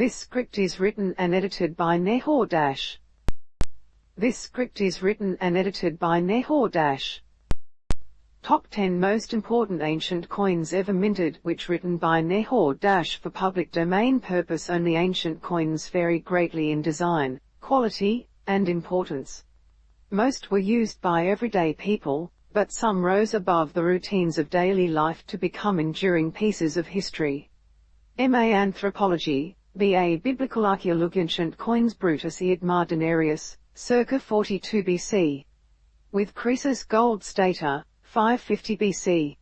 This script is written and edited by Nehor Dash. This script is written and edited by Nehor Dash. Top 10 most important ancient coins ever minted, which written by Nehor Dash for public domain purpose only. Ancient coins vary greatly in design, quality, and importance. Most were used by everyday people, but some rose above the routines of daily life to become enduring pieces of history. M.A. Anthropology, B.A. Biblical Archaeology. Ancient coins. Brutus Iadmar denarius, circa 42 BC. With Croesus gold stater, 550 BC.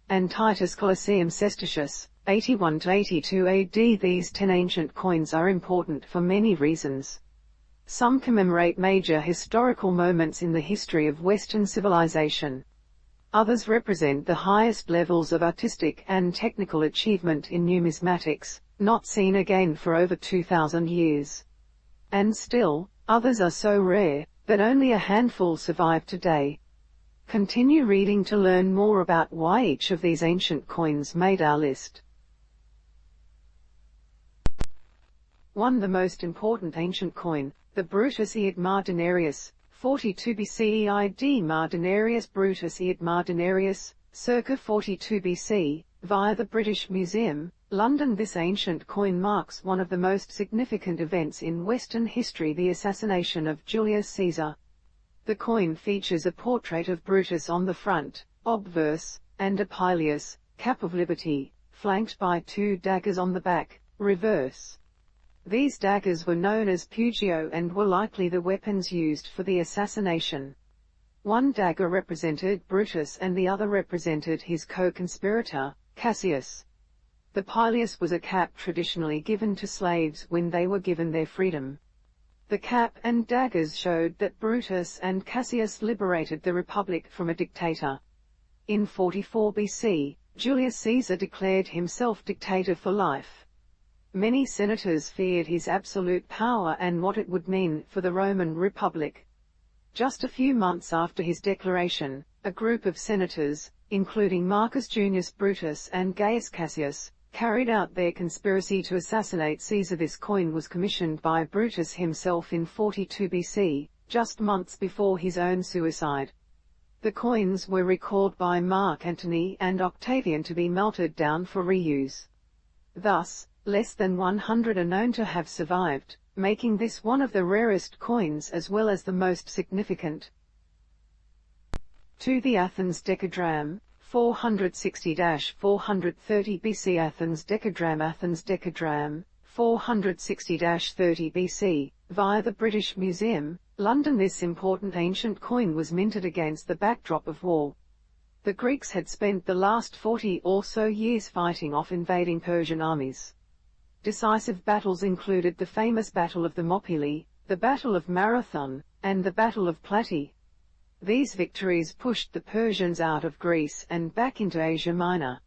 And Titus Colosseum Cestitius, 81 to 82 AD. These 10 ancient coins are important for many reasons. Some commemorate major historical moments in the history of Western civilization. Others represent the highest levels of artistic and technical achievement in numismatics, not seen again for over 2,000 years. And still, others are so rare that only a handful survive today. Continue reading to learn more about why each of these ancient coins made our list. 1. The most important ancient coin, the Brutus Iadmar denarius, 42 BC. Iadmar denarius. Brutus Iadmar denarius, circa 42 BC, via the British Museum, London. This ancient coin marks one of the most significant events in Western history, the assassination of Julius Caesar. The coin features a portrait of Brutus on the front, obverse, and a pileus, cap of liberty, flanked by 2 daggers on the back, reverse. These daggers were known as pugio and were likely the weapons used for the assassination. One dagger represented Brutus and the other represented his co-conspirator, Cassius. The pileus was a cap traditionally given to slaves when they were given their freedom. The cap and daggers showed that Brutus and Cassius liberated the Republic from a dictator. In 44 BC, Julius Caesar declared himself dictator for life. Many senators feared his absolute power and what it would mean for the Roman Republic. Just a few months after his declaration, a group of senators, including Marcus Junius Brutus and Gaius Cassius, carried out their conspiracy to assassinate Caesar. This coin was commissioned by Brutus himself in 42 BC, just months before his own suicide. The coins were recalled by Mark Antony and Octavian to be melted down for reuse. Thus, less than 100 are known to have survived, making this one of the rarest coins as well as the most significant. 2. The Athens Decadram, 460–430 BC. Athens Decadram. Athens Decadram, 460–30 BC, via the British Museum, London. This important ancient coin was minted against the backdrop of war. The Greeks had spent the last 40 or so years fighting off invading Persian armies. Decisive battles included the famous Battle of Thermopylae, the Battle of Marathon, and the Battle of Platae. These victories pushed the Persians out of Greece and back into Asia Minor.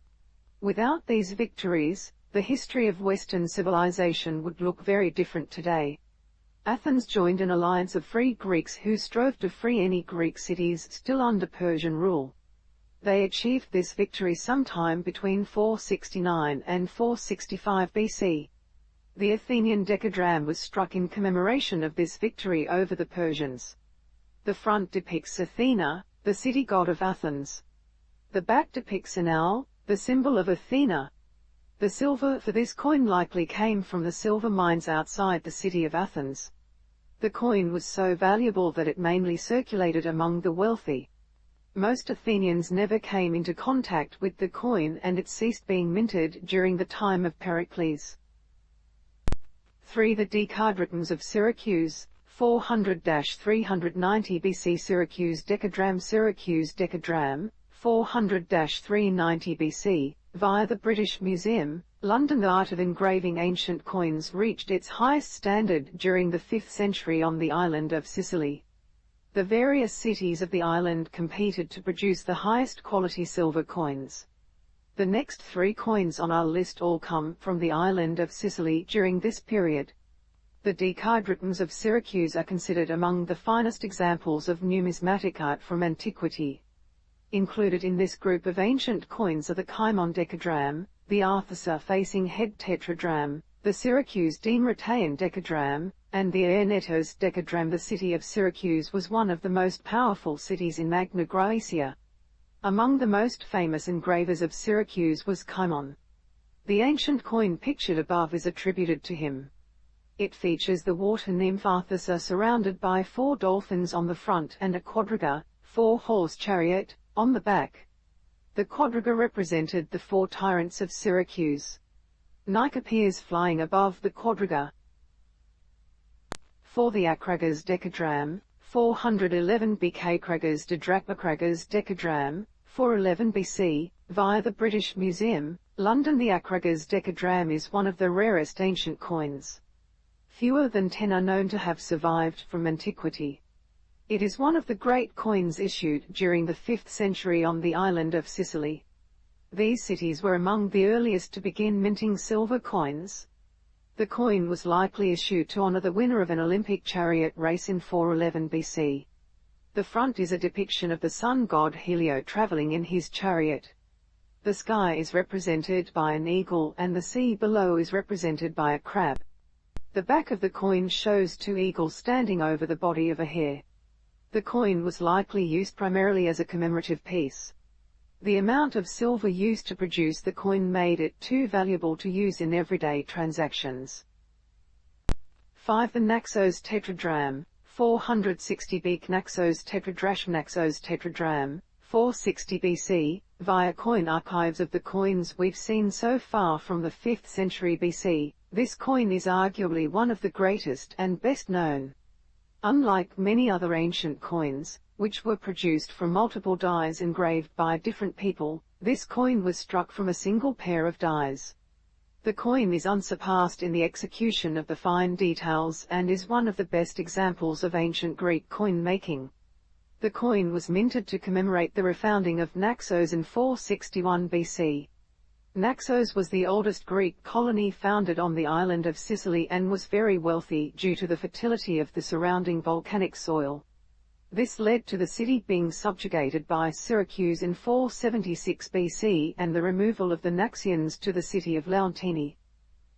Without these victories, the history of Western civilization would look very different today. Athens joined an alliance of free Greeks who strove to free any Greek cities still under Persian rule. They achieved this victory sometime between 469 and 465 BC. The Athenian Decadram was struck in commemoration of this victory over the Persians. The front depicts Athena, the city god of Athens. The back depicts an owl, the symbol of Athena. The silver for this coin likely came from the silver mines outside the city of Athens. The coin was so valuable that it mainly circulated among the wealthy. Most Athenians never came into contact with the coin and it ceased being minted during the time of Pericles. 3. The Decadram of Syracuse, 400–390 BC. Syracuse Decadram. Syracuse Decadram, 400–390 BC, via the British Museum, London. The art of engraving ancient coins reached its highest standard during the 5th century on the island of Sicily. The various cities of the island competed to produce the highest quality silver coins. The next 3 coins on our list all come from the island of Sicily during this period. The Decadrams of Syracuse are considered among the finest examples of numismatic art from antiquity. Included in this group of ancient coins are the Cimon Decadram, the Arthur-facing head tetradrachm, the Syracuse Athenian Decadram, and the Aenetos Decadram. The city of Syracuse was one of the most powerful cities in Magna Graecia. Among the most famous engravers of Syracuse was Cimon. The ancient coin pictured above is attributed to him. It features the water nymph Arthur surrounded by 4 dolphins on the front and a quadriga, 4-horse chariot, on the back. The quadriga represented the 4 tyrants of Syracuse. Nike appears flying above the quadriga. For the Akragas Decadram, 411 BK. Akragas Decadram, 411 BC, via the British Museum, London. The Akragas Decadram is one of the rarest ancient coins. Fewer than 10 are known to have survived from antiquity. It is one of the great coins issued during the 5th century on the island of Sicily. These cities were among the earliest to begin minting silver coins. The coin was likely issued to honor the winner of an Olympic chariot race in 411 BC. The front is a depiction of the sun god Helio traveling in his chariot. The sky is represented by an eagle and the sea below is represented by a crab. The back of the coin shows 2 eagles standing over the body of a hare. The coin was likely used primarily as a commemorative piece. The amount of silver used to produce the coin made it too valuable to use in everyday transactions. 5. The Naxos Tetradrachm, 460 BC. Naxos Tetradrachm, 460 BC, via coin archives of the coins we've seen so far from the 5th century BC, this coin is arguably one of the greatest and best known. Unlike many other ancient coins, which were produced from multiple dies engraved by different people, this coin was struck from a single pair of dies. The coin is unsurpassed in the execution of the fine details and is one of the best examples of ancient Greek coin making. The coin was minted to commemorate the refounding of Naxos in 461 BC. Naxos was the oldest Greek colony founded on the island of Sicily and was very wealthy due to the fertility of the surrounding volcanic soil. This led to the city being subjugated by Syracuse in 476 BC and the removal of the Naxians to the city of Leontini.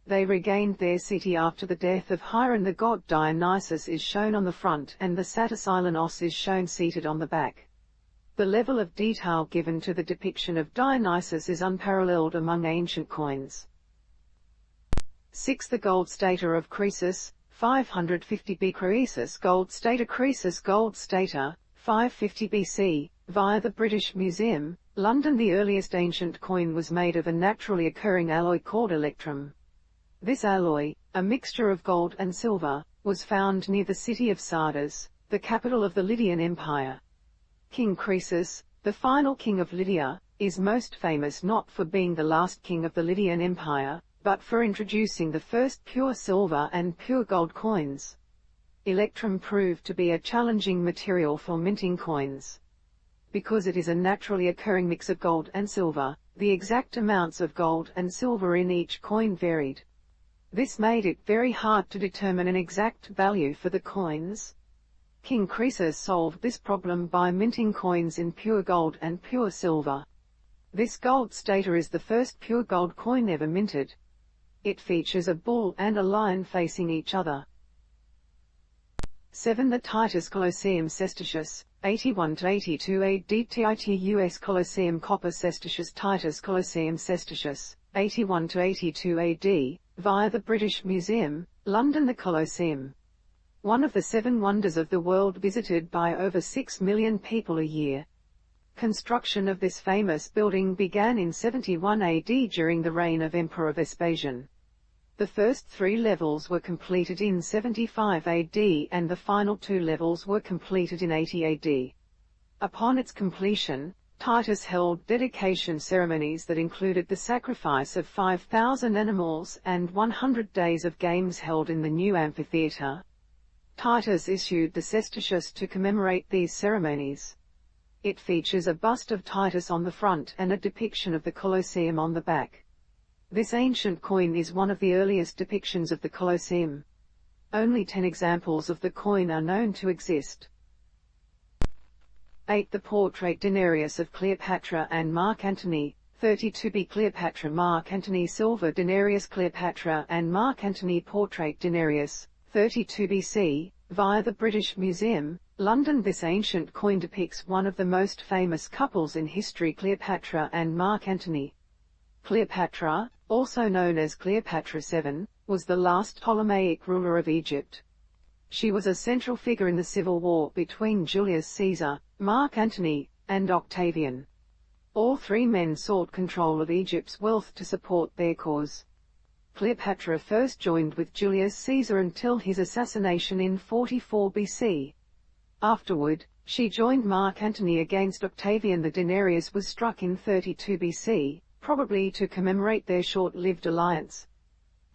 They regained their city after the death of Hieron. The god Dionysus is shown on the front and the satyr Silenos is shown seated on the back. The level of detail given to the depiction of Dionysus is unparalleled among ancient coins. 6. The gold stater of Croesus, 550 BC. Croesus gold stater. Croesus gold stater, 550 BC, via the British Museum, London. The earliest ancient coin was made of a naturally occurring alloy called electrum. This alloy, a mixture of gold and silver, was found near the city of Sardis, the capital of the Lydian Empire. King Croesus, the final king of Lydia, is most famous not for being the last king of the Lydian Empire, but for introducing the first pure silver and pure gold coins. Electrum proved to be a challenging material for minting coins. Because it is a naturally occurring mix of gold and silver, the exact amounts of gold and silver in each coin varied. This made it very hard to determine an exact value for the coins. King Croesus solved this problem by minting coins in pure gold and pure silver. This gold stater is the first pure gold coin ever minted. It features a bull and a lion facing each other. 7. The Titus Colosseum Cestitius, 81–82 AD. Titus Colosseum Copper Cestitius. Titus Colosseum Cestitius, 81–82 AD, via the British Museum, London. The Colosseum, one of the 7 wonders of the world, visited by over 6 million people a year. Construction of this famous building began in 71 AD during the reign of Emperor Vespasian. The first 3 levels were completed in 75 AD and the final 2 levels were completed in 80 AD. Upon its completion, Titus held dedication ceremonies that included the sacrifice of 5,000 animals and 100 days of games held in the new amphitheater. Titus issued the Cestitius to commemorate these ceremonies. It features a bust of Titus on the front and a depiction of the Colosseum on the back. This ancient coin is one of the earliest depictions of the Colosseum. Only 10 examples of the coin are known to exist. 8. The portrait denarius of Cleopatra and Mark Antony, 32b Cleopatra Mark Antony Silver Denarius Cleopatra and Mark Antony Portrait Denarius, 32 BC, via the British Museum, London. This ancient coin depicts one of the most famous couples in history, Cleopatra and Mark Antony. Cleopatra, also known as Cleopatra VII, was the last Ptolemaic ruler of Egypt. She was a central figure in the civil war between Julius Caesar, Mark Antony, and Octavian. All three men sought control of Egypt's wealth to support their cause. Cleopatra first joined with Julius Caesar until his assassination in 44 BC. Afterward, she joined Mark Antony against Octavian. The denarius was struck in 32 BC, probably to commemorate their short-lived alliance.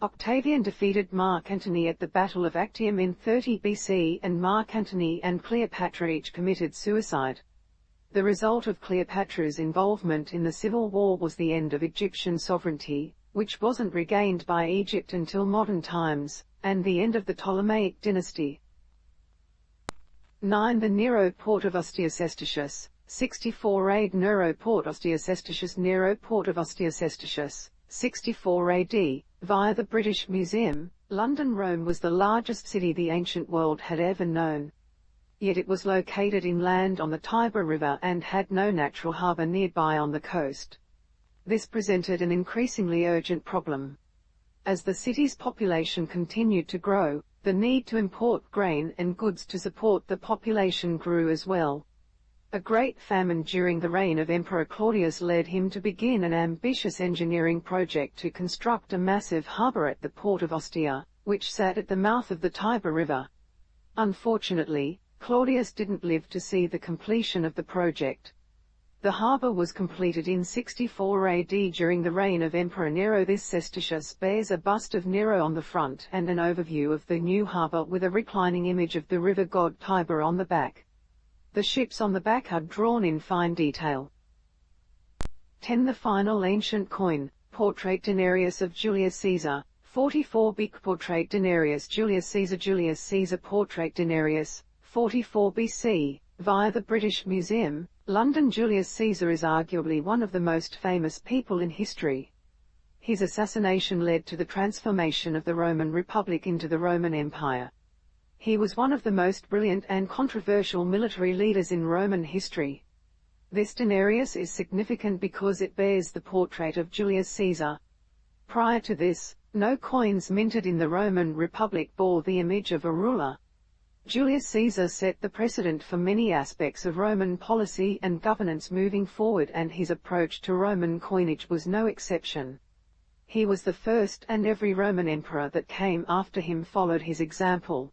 Octavian defeated Mark Antony at the Battle of Actium in 30 BC, and Mark Antony and Cleopatra each committed suicide. The result of Cleopatra's involvement in the civil war was the end of Egyptian sovereignty, which wasn't regained by Egypt until modern times, and the end of the Ptolemaic dynasty. 9. The Nero port of Ostia Cestitius, 64 AD. Nero port Ostia Cestitius. Nero port of Ostia Cestitius, 64 AD, via the British Museum, London. Rome was the largest city the ancient world had ever known. Yet it was located inland on the Tiber River and had no natural harbour nearby on the coast. This presented an increasingly urgent problem. As the city's population continued to grow, the need to import grain and goods to support the population grew as well. A great famine during the reign of Emperor Claudius led him to begin an ambitious engineering project to construct a massive harbour at the port of Ostia, which sat at the mouth of the Tiber River. Unfortunately, Claudius didn't live to see the completion of the project. The harbour was completed in 64 AD during the reign of Emperor Nero. This Cestitius bears a bust of Nero on the front and an overview of the new harbour with a reclining image of the river god Tiber on the back. The ships on the back are drawn in fine detail. 10. The final ancient coin, Portrait Denarius of Julius Caesar, 44 BC. Portrait Denarius Julius Caesar. Julius Caesar Portrait Denarius, 44 BC, via the British Museum, London. Julius Caesar is arguably one of the most famous people in history. His assassination led to the transformation of the Roman Republic into the Roman Empire. He was one of the most brilliant and controversial military leaders in Roman history. This denarius is significant because it bears the portrait of Julius Caesar. Prior to this, no coins minted in the Roman Republic bore the image of a ruler. Julius Caesar set the precedent for many aspects of Roman policy and governance moving forward, and his approach to Roman coinage was no exception. He was the first, and every Roman emperor that came after him followed his example.